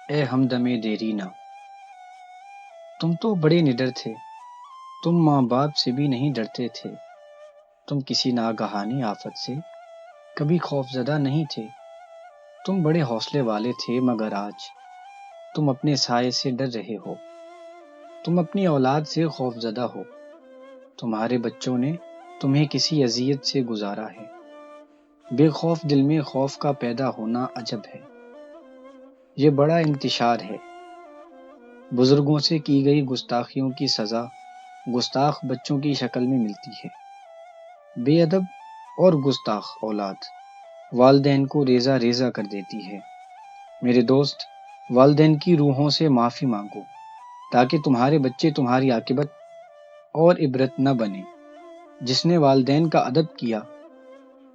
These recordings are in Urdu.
اے ہمدم دیرینہ، تم تو بڑے نڈر تھے، تم ماں باپ سے بھی نہیں ڈرتے تھے، تم کسی ناگہانی آفت سے کبھی خوف زدہ نہیں تھے، تم بڑے حوصلے والے تھے، مگر آج تم اپنے سائے سے ڈر رہے ہو، تم اپنی اولاد سے خوف زدہ ہو، تمہارے بچوں نے تمہیں کسی اذیت سے گزارا ہے، بے خوف دل میں خوف کا پیدا ہونا عجب ہے، یہ بڑا انتشار ہے، بزرگوں سے کی گئی گستاخیوں کی سزا گستاخ بچوں کی شکل میں ملتی ہے، بے ادب اور گستاخ اولاد والدین کو ریزہ ریزہ کر دیتی ہے۔ میرے دوست، والدین کی روحوں سے معافی مانگو تاکہ تمہارے بچے تمہاری عاقبت اور عبرت نہ بنے۔ جس نے والدین کا ادب کیا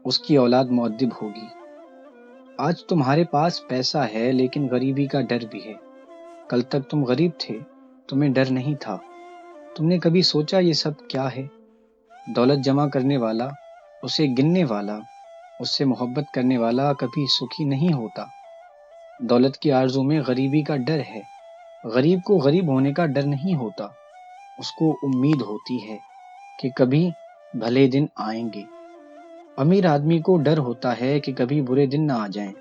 اس کی اولاد مؤدب ہوگی۔ آج تمہارے پاس پیسہ ہے لیکن غریبی کا ڈر بھی ہے۔ کل تک تم غریب تھے، تمہیں ڈر نہیں تھا، تم نے کبھی سوچا یہ سب کیا ہے؟ دولت جمع کرنے والا، اسے گننے والا، اس سے محبت کرنے والا کبھی سکھی نہیں ہوتا۔ دولت کی آرزو میں غریبی کا ڈر ہے۔ غریب کو غریب ہونے کا ڈر نہیں ہوتا، اس کو امید ہوتی ہے کہ کبھی بھلے دن آئیں گے۔ امیر آدمی کو ڈر ہوتا ہے کہ کبھی برے دن نہ آ جائیں۔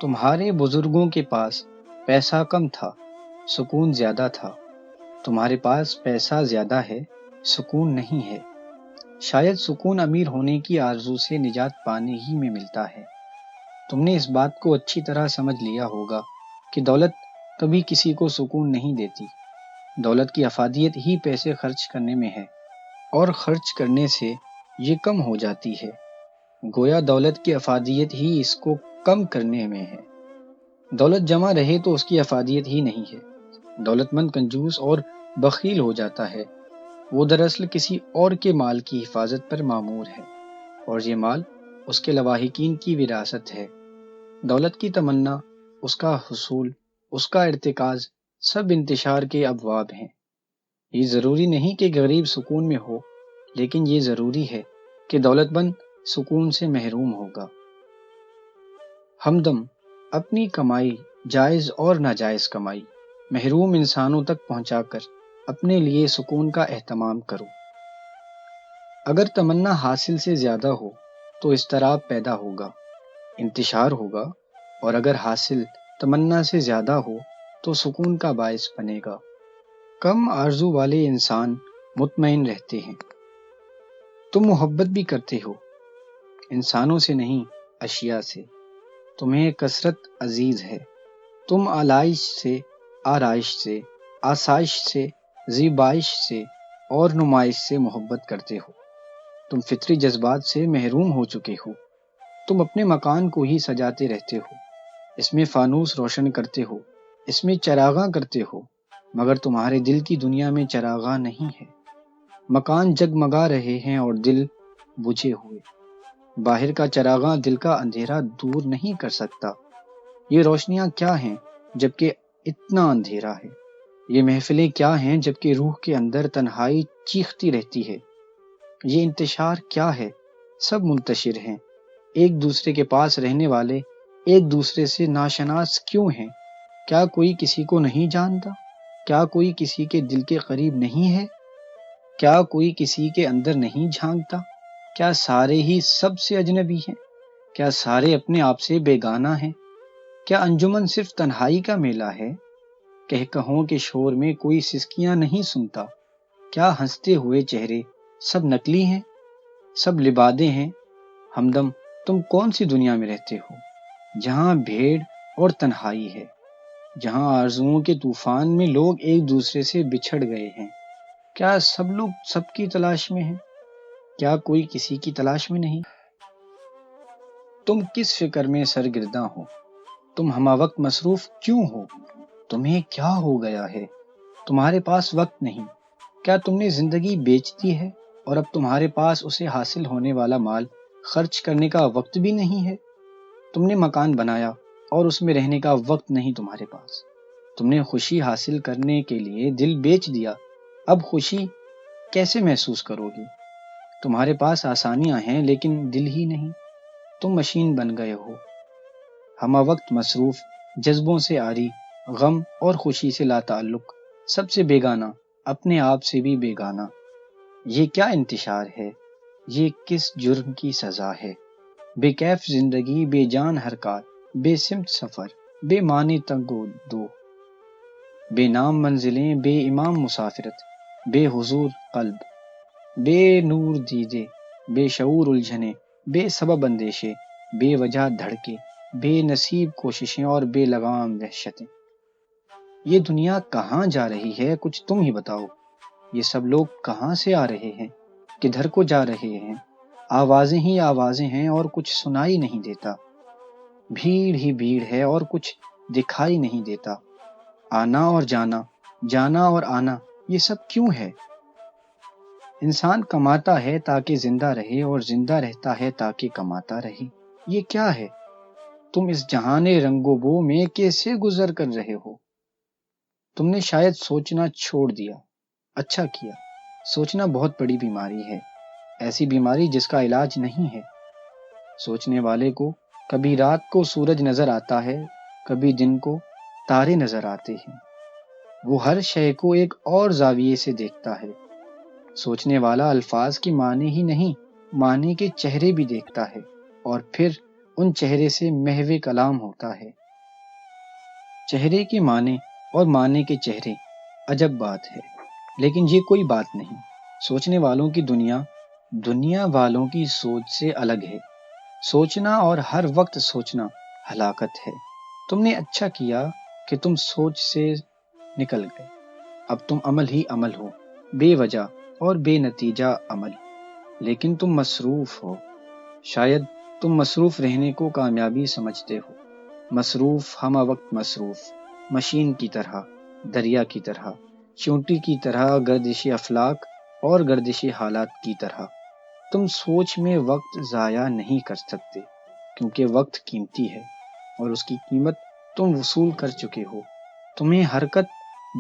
تمہارے بزرگوں کے پاس پیسہ کم تھا، سکون زیادہ تھا۔ تمہارے پاس پیسہ زیادہ ہے، سکون نہیں ہے۔ شاید سکون امیر ہونے کی آرزو سے نجات پانے ہی میں ملتا ہے۔ تم نے اس بات کو اچھی طرح سمجھ لیا ہوگا کہ دولت کبھی کسی کو سکون نہیں دیتی۔ دولت کی افادیت ہی پیسے خرچ کرنے میں ہے، اور خرچ کرنے سے یہ کم ہو جاتی ہے۔ گویا دولت کی افادیت ہی اس کو کم کرنے میں ہے۔ دولت جمع رہے تو اس کی افادیت ہی نہیں ہے۔ دولت مند کنجوس اور بخیل ہو جاتا ہے، وہ دراصل کسی اور کے مال کی حفاظت پر مامور ہے، اور یہ مال اس کے لواحقین کی وراثت ہے۔ دولت کی تمنا، اس کا حصول، اس کا ارتکاز، سب انتشار کے ابواب ہیں۔ یہ ضروری نہیں کہ غریب سکون میں ہو، لیکن یہ ضروری ہے کہ دولت مند سکون سے محروم ہوگا۔ ہمدم، اپنی کمائی، جائز اور ناجائز کمائی، محروم انسانوں تک پہنچا کر اپنے لیے سکون کا اہتمام کرو۔ اگر تمنا حاصل سے زیادہ ہو تو اضطراب پیدا ہوگا، انتشار ہوگا، اور اگر حاصل تمنا سے زیادہ ہو تو سکون کا باعث بنے گا۔ کم آرزو والے انسان مطمئن رہتے ہیں۔ تم محبت بھی کرتے ہو، انسانوں سے نہیں، اشیاء سے۔ تمہیں کثرت عزیز ہے، تم آلائش سے، آرائش سے، آسائش سے، زیبائش سے اور نمائش سے محبت کرتے ہو۔ تم فطری جذبات سے محروم ہو چکے ہو۔ تم اپنے مکان کو ہی سجاتے رہتے ہو، اس میں فانوس روشن کرتے ہو، اس میں چراغاں کرتے ہو، مگر تمہارے دل کی دنیا میں چراغاں نہیں ہے۔ مکان جگمگا رہے ہیں اور دل بجھے ہوئے۔ باہر کا چراغاں دل کا اندھیرا دور نہیں کر سکتا۔ یہ روشنیاں کیا ہیں جبکہ اتنا اندھیرا ہے؟ یہ محفلیں کیا ہیں جبکہ روح کے اندر تنہائی چیختی رہتی ہے؟ یہ انتشار کیا ہے؟ سب منتشر ہیں، ایک دوسرے کے پاس رہنے والے ایک دوسرے سے ناشناس کیوں ہیں؟ کیا کوئی کسی کو نہیں جانتا؟ کیا کوئی کسی کے دل کے قریب نہیں ہے؟ کیا کوئی کسی کے اندر نہیں جھانکتا؟ کیا سارے ہی سب سے اجنبی ہیں؟ کیا سارے اپنے آپ سے بیگانہ ہیں؟ کیا انجمن صرف تنہائی کا میلہ ہے؟ کہکہوں کے شور میں کوئی سسکیاں نہیں سنتا؟ کیا ہنستے ہوئے چہرے سب نکلی ہیں، سب لبادے ہیں؟ ہمدم، تم کون سی دنیا میں رہتے ہو جہاں بھیڑ اور تنہائی ہے، جہاں آرزوؤں کے طوفان میں لوگ ایک دوسرے سے بچھڑ گئے ہیں؟ کیا سب لوگ سب کی تلاش میں ہیں؟ کیا کوئی کسی کی تلاش میں نہیں؟ تم کس فکر میں سرگرداں ہو؟ تم ہمہ وقت مصروف کیوں ہو؟ تمہیں کیا ہو گیا ہے؟ تمہارے پاس وقت نہیں؟ کیا تم نے زندگی بیچ دی ہے اور اب تمہارے پاس اسے حاصل ہونے والا مال خرچ کرنے کا وقت بھی نہیں ہے؟ تم نے مکان بنایا اور اس میں رہنے کا وقت نہیں تمہارے پاس۔ تم نے خوشی حاصل کرنے کے لیے دل بیچ دیا، اب خوشی کیسے محسوس کرو گی؟ تمہارے پاس آسانیاں ہیں لیکن دل ہی نہیں، تم مشین بن گئے ہو، ہمہ وقت مصروف، جذبوں سے عاری، غم اور خوشی سے لا تعلق، سب سے بیگانہ، اپنے آپ سے بھی بیگانہ۔ یہ کیا انتشار ہے، یہ کس جرم کی سزا ہے؟ بے کیف زندگی، بے جان حرکات، بے سمت سفر، بے معنی تنگ و دو، بے نام منزلیں، بے امام مسافرت، بے حضور قلب، بے نور دیدے، بے شعور الجھنے، بے سبب اندیشے، بے وجہ دھڑکے، بے نصیب کوششیں اور بے لگام وحشتیں۔ یہ دنیا کہاں جا رہی ہے، کچھ تم ہی بتاؤ۔ یہ سب لوگ کہاں سے آ رہے ہیں، کدھر کو جا رہے ہیں؟ آوازیں ہی آوازیں ہیں اور کچھ سنائی نہیں دیتا، بھیڑ ہی بھیڑ ہے اور کچھ دکھائی نہیں دیتا۔ آنا اور جانا، جانا اور آنا، یہ سب کیوں ہے؟ انسان کماتا ہے تاکہ زندہ رہے اور زندہ رہتا ہے تاکہ کماتا رہے۔ یہ کیا ہے؟ تم اس جہان رنگ و بو میں کیسے گزر کر رہے ہو؟ تم نے شاید سوچنا چھوڑ دیا۔ اچھا کیا، سوچنا بہت بڑی بیماری ہے، ایسی بیماری جس کا علاج نہیں ہے۔ سوچنے والے کو کبھی رات کو سورج نظر آتا ہے، کبھی دن کو تارے نظر آتے ہیں۔ وہ ہر شے کو ایک اور زاویے سے دیکھتا ہے۔ سوچنے والا الفاظ کی معنی ہی نہیں، معنی کے چہرے بھی دیکھتا ہے، اور پھر ان چہرے سے محو کلام ہوتا ہے۔ چہرے کے معنی اور معنی کے چہرے، عجب بات ہے، لیکن یہ کوئی بات نہیں۔ سوچنے والوں کی دنیا، دنیا والوں کی سوچ سے الگ ہے۔ سوچنا اور ہر وقت سوچنا ہلاکت ہے۔ تم نے اچھا کیا کہ تم سوچ سے نکل گئے۔ اب تم عمل ہی عمل ہو، بے وجہ اور بے نتیجہ عمل۔ لیکن تم مصروف ہو، شاید تم مصروف رہنے کو کامیابی سمجھتے ہو۔ مصروف، ہمہ وقت مصروف، مشین کی طرح، دریا کی طرح، چونٹی کی طرح، گردش افلاک اور گردش حالات کی طرح۔ تم سوچ میں وقت ضائع نہیں کر سکتے، کیونکہ وقت قیمتی ہے اور اس کی قیمت تم وصول کر چکے ہو۔ تمہیں حرکت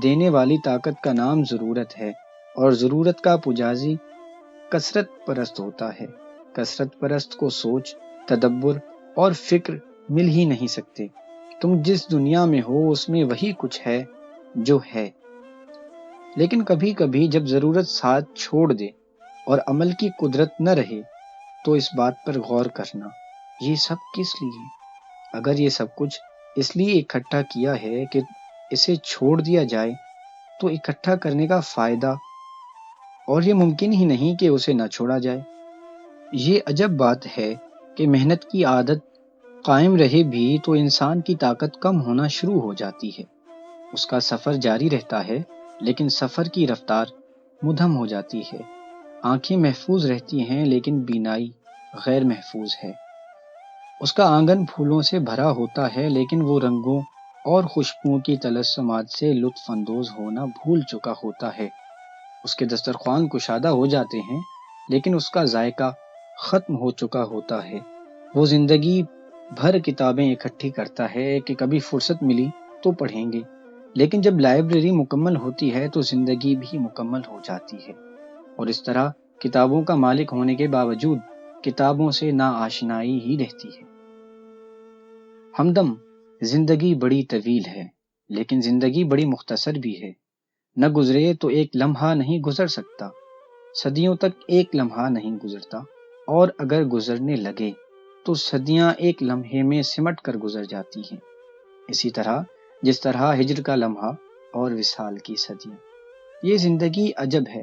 دینے والی طاقت کا نام ضرورت ہے، اور ضرورت کا پجازی کثرت پرست ہوتا ہے۔ کثرت پرست کو سوچ، تدبر اور فکر مل ہی نہیں سکتے۔ تم جس دنیا میں ہو اس میں وہی کچھ ہے جو ہے۔ لیکن کبھی کبھی جب ضرورت ساتھ چھوڑ دے اور عمل کی قدرت نہ رہے تو اس بات پر غور کرنا، یہ سب کس لیے؟ اگر یہ سب کچھ اس لیے اکٹھا کیا ہے کہ اسے چھوڑ دیا جائے تو اکٹھا کرنے کا فائدہ، اور یہ ممکن ہی نہیں کہ اسے نہ چھوڑا جائے۔ یہ عجب بات ہے کہ محنت کی عادت قائم رہے بھی تو انسان کی طاقت کم ہونا شروع ہو جاتی ہے۔ اس کا سفر جاری رہتا ہے، لیکن سفر کی رفتار مدھم ہو جاتی ہے۔ آنکھیں محفوظ رہتی ہیں لیکن بینائی غیر محفوظ ہے۔ اس کا آنگن پھولوں سے بھرا ہوتا ہے لیکن وہ رنگوں اور خوشبوؤں کی تلسمات سے لطف اندوز ہونا بھول چکا ہوتا ہے۔ اس کے دسترخوان کشادہ ہو جاتے ہیں لیکن اس کا ذائقہ ختم ہو چکا ہوتا ہے۔ وہ زندگی بھر کتابیں اکٹھی کرتا ہے کہ کبھی فرصت ملی تو پڑھیں گے، لیکن جب لائبریری مکمل ہوتی ہے تو زندگی بھی مکمل ہو جاتی ہے، اور اس طرح کتابوں کا مالک ہونے کے باوجود کتابوں سے ناآشنائی ہی رہتی ہے۔ ہمدم، زندگی بڑی طویل ہے، لیکن زندگی بڑی مختصر بھی ہے۔ نہ گزرے تو ایک لمحہ نہیں گزر سکتا، صدیوں تک ایک لمحہ نہیں گزرتا، اور اگر گزرنے لگے تو صدیاں ایک لمحے میں سمٹ کر گزر جاتی ہیں، اسی طرح جس طرح ہجر کا لمحہ اور وصال کی صدیاں۔ یہ زندگی عجب ہے،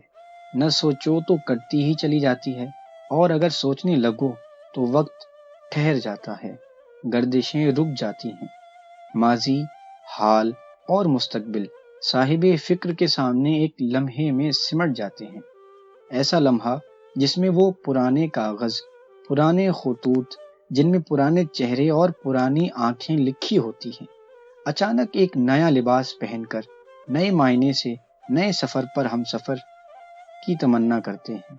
نہ سوچو تو کٹتی ہی چلی جاتی ہے، اور اگر سوچنے لگو تو وقت ٹھہر جاتا ہے، گردشیں رک جاتی ہیں۔ ماضی، حال اور مستقبل صاحب فکر کے سامنے ایک لمحے میں سمٹ جاتے ہیں، ایسا لمحہ جس میں وہ پرانے کاغذ، پرانے خطوط، جن میں پرانے چہرے اور پرانی آنکھیں لکھی ہوتی ہیں، اچانک ایک نیا لباس پہن کر نئے معنی سے نئے سفر پر ہم سفر کی تمنا کرتے ہیں۔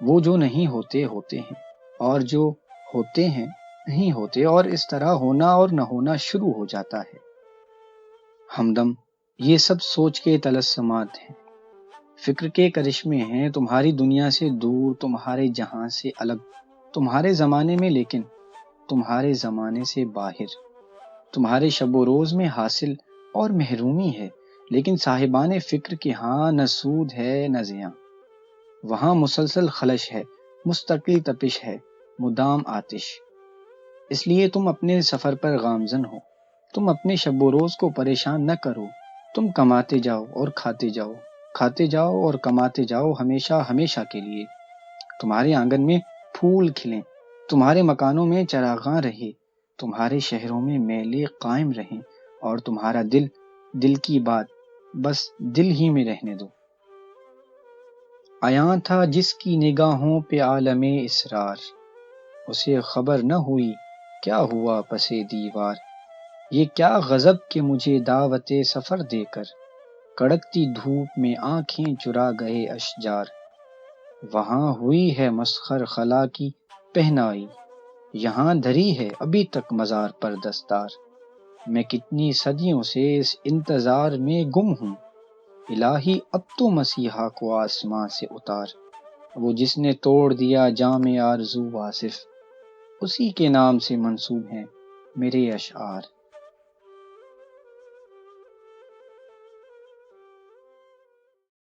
وہ جو نہیں ہوتے ہوتے ہیں، اور جو ہوتے ہیں نہیں ہوتے، اور اس طرح ہونا اور نہ ہونا شروع ہو جاتا ہے۔ ہمدم، یہ سب سوچ کے تلسمات ہیں، فکر کے کرشمے ہیں، تمہاری دنیا سے دور، تمہارے جہاں سے الگ، تمہارے زمانے میں لیکن تمہارے زمانے سے باہر، تمہارے شب و روز میں حاصل اور محرومی ہے، لیکن صاحبان فکر کے ہاں نہ سود ہے نہ زیاں۔ وہاں مسلسل خلش ہے، مستقل تپش ہے، مدام آتش۔ اس لیے تم اپنے سفر پر گامزن ہو، تم اپنے شب و روز کو پریشان نہ کرو، تم کماتے جاؤ اور کھاتے جاؤ، کھاتے جاؤ اور کماتے جاؤ، ہمیشہ ہمیشہ کے لیے۔ تمہارے آنگن میں پھول کھلیں، تمہارے مکانوں میں چراغاں رہے، تمہارے شہروں میں میلے قائم رہیں، اور تمہارا دل، دل کی بات بس دل ہی میں رہنے دو۔ عیاں تھا جس کی نگاہوں پہ عالم اسرار، اسے خبر نہ ہوئی کیا ہوا پس دیوار۔ یہ کیا غضب کہ مجھے دعوت سفر دے کر، کڑکتی دھوپ میں آنکھیں چرا گئے اشجار۔ وہاں ہوئی ہے مسخر خلا کی پہنائی، یہاں دھری ہے ابھی تک مزار پر دستار۔ میں کتنی صدیوں سے اس انتظار میں گم ہوں، الہی اب تو مسیحا کو آسماں سے اتار۔ وہ جس نے توڑ دیا جام آرزو واصف، اسی کے نام سے منسوب ہیں میرے اشعار۔